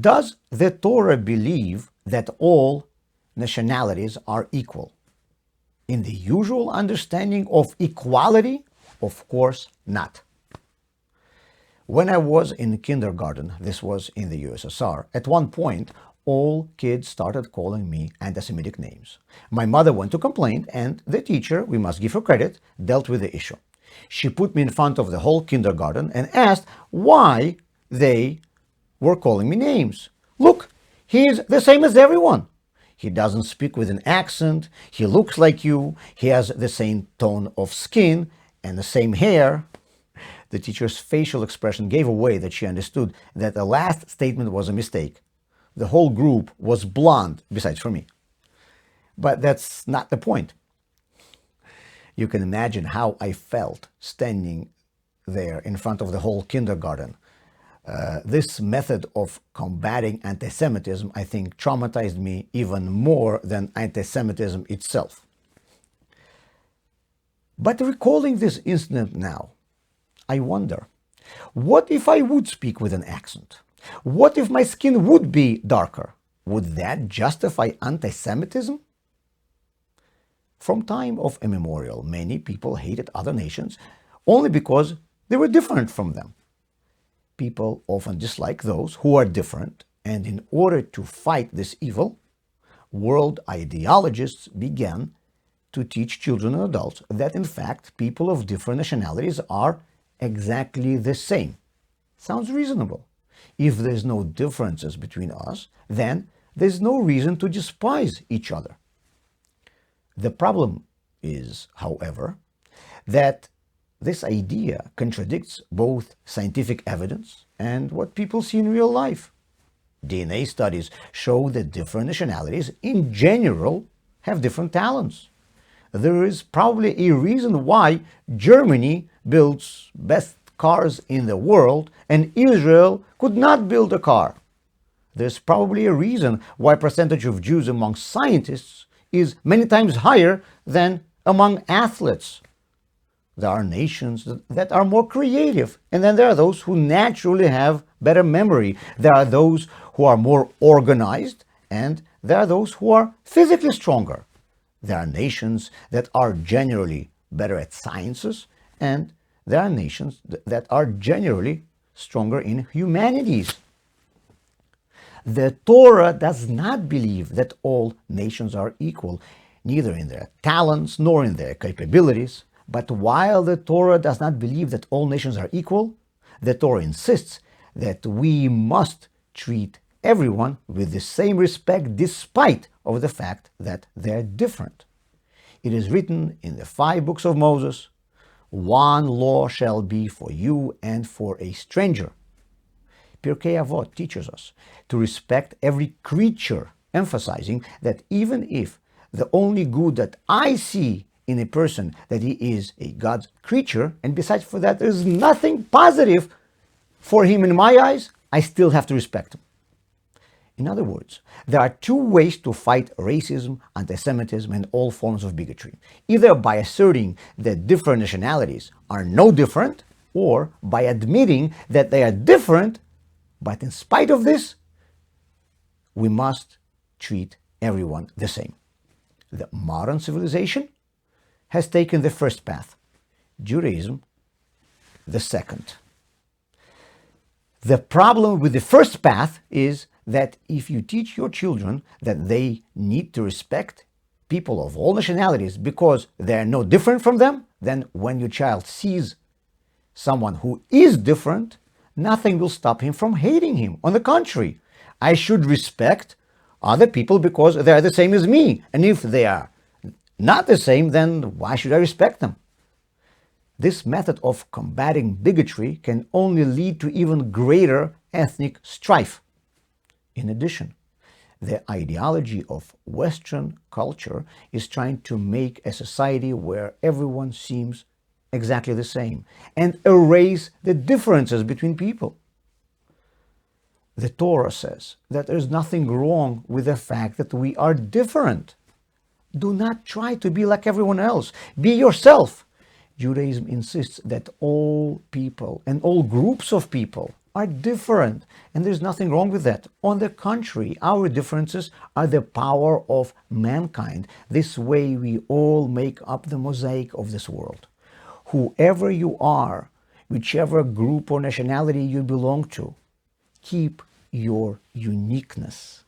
Does the Torah believe that all nationalities are equal? In the usual understanding of equality? Of course not. When I was in kindergarten, this was in the USSR, at one point, all kids started calling me anti-Semitic names. My mother went to complain, and the teacher, we must give her credit, dealt with the issue. She put me in front of the whole kindergarten and asked why they were calling me names. Look, he's the same as everyone. He doesn't speak with an accent, he looks like you, he has the same tone of skin and the same hair. The teacher's facial expression gave away that she understood that the last statement was a mistake. The whole group was blonde, besides for me. But that's not the point. You can imagine how I felt standing there in front of the whole kindergarten. This method of combating anti-Semitism, I think, traumatized me even more than anti-Semitism itself. But recalling this incident now, I wonder, what if I would speak with an accent? What if my skin would be darker? Would that justify anti-Semitism? From time of immemorial, many people hated other nations only because they were different from them. People often dislike those who are different, and in order to fight this evil, world ideologists began to teach children and adults that in fact people of different nationalities are exactly the same. Sounds reasonable. If there's no differences between us, then there's no reason to despise each other. The problem is, however, that this idea contradicts both scientific evidence and what people see in real life. DNA studies show that different nationalities in general have different talents. There is probably a reason why Germany builds best cars in the world and Israel could not build a car. There's probably a reason why percentage of Jews among scientists is many times higher than among athletes. There are nations that are more creative, and then there are those who naturally have better memory. There are those who are more organized, and there are those who are physically stronger. There are nations that are generally better at sciences, and there are nations that are generally stronger in humanities. The Torah does not believe that all nations are equal, neither in their talents nor in their capabilities. But while the Torah does not believe that all nations are equal, the Torah insists that we must treat everyone with the same respect despite of the fact that they're different. It is written in the 5 books of Moses, "One law shall be for you and for a stranger." Pirkei Avot teaches us to respect every creature, emphasizing that even if the only good that I see in a person that he is a God's creature, and besides for that there is nothing positive for him in my eyes, I still have to respect him. In other words, there are 2 ways to fight racism, anti-Semitism, and all forms of bigotry. Either by asserting that different nationalities are no different, or by admitting that they are different, but in spite of this, we must treat everyone the same. The modern civilization has taken the first path, Judaism the second. The problem with the first path is that if you teach your children that they need to respect people of all nationalities because they are no different from them, then when your child sees someone who is different, nothing will stop him from hating him. On the contrary, I should respect other people because they are the same as me. And if they are not the same, then why should I respect them? This method of combating bigotry can only lead to even greater ethnic strife. In addition, the ideology of Western culture is trying to make a society where everyone seems exactly the same and erase the differences between people. The Torah says that there's nothing wrong with the fact that we are different. Do not try to be like everyone else. Be yourself. Judaism insists that all people and all groups of people are different, and there's nothing wrong with that. On the contrary, our differences are the power of mankind. This way we all make up the mosaic of this world. Whoever you are, whichever group or nationality you belong to, keep your uniqueness.